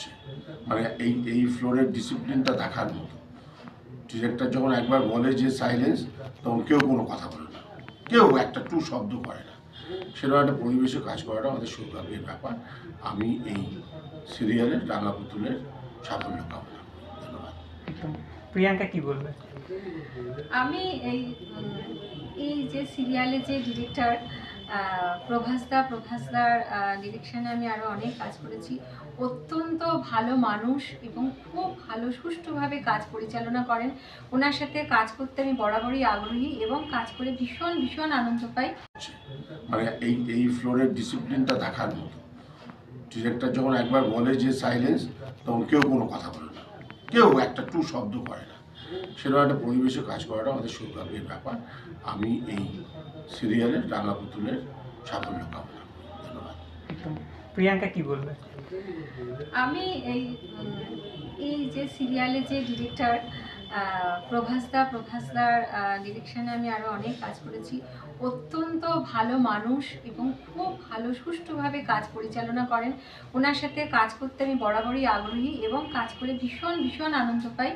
হচ্ছে। মানে এই ফ্লোরের ডিসিপ্লিনটা দেখার মতো। ডিরেক্টর যখন একবার বলে যে সাইলেন্স, তখন কেউ কোনো কথা বলে না, কেউ একটা টু শব্দ করে না। সেরকম একটা পরিবেশে কাজ করাটা আমাদের সৌভাগ্যের ব্যাপার। আমি এই সিরিয়ালের রাঙা পুতুলের সাফল্য কামনা করি। ধন্যবাদ। প্রিয়াঙ্কা কি বলবে? আমি এই যে সিরিয়ালে যে ডিরেক্টর প্রভাসদার ডিরেকশনে আমি আরও অনেক কাজ করেছি। অত্যন্ত ভালো মানুষ এবং খুব ভালো সুষ্ঠুভাবে কাজ পরিচালনা করেন। ওনার সাথে কাজ করতে আমি বরাবরই আগ্রহী এবং কাজ করে ভীষণ ভীষণ আনন্দ পাই। মানে এই ফ্লোরের ডিসিপ্লিনটা দেখার মতো। ডিরেক্টর যখন একবার বলে যে সাইলেন্স, তখন কেউ কোনো কথা বলে না, কেউ একটা টু শব্দ করে না। সেরকম একটা পরিবেশে কাজ করাটা আমাদের সৌভাগ্যের ব্যাপার। আমি এই সিরিয়ালের রাঙা পুতুলের সাফল্য কামনা করি। ধন্যবাদ। প্রিয়াঙ্কা কি বলবে? আমি এই যে সিরিয়ালে যে ডিরেক্টর প্রভাসদার ডিরেকশনে আমি আরও অনেক কাজ করেছি। অত্যন্ত ভালো মানুষ এবং খুব ভালো সুষ্ঠুভাবে কাজ পরিচালনা করেন। ওনার সাথে কাজ করতে আমি বরাবরই আগ্রহী এবং কাজ করে ভীষণ ভীষণ আনন্দ পাই।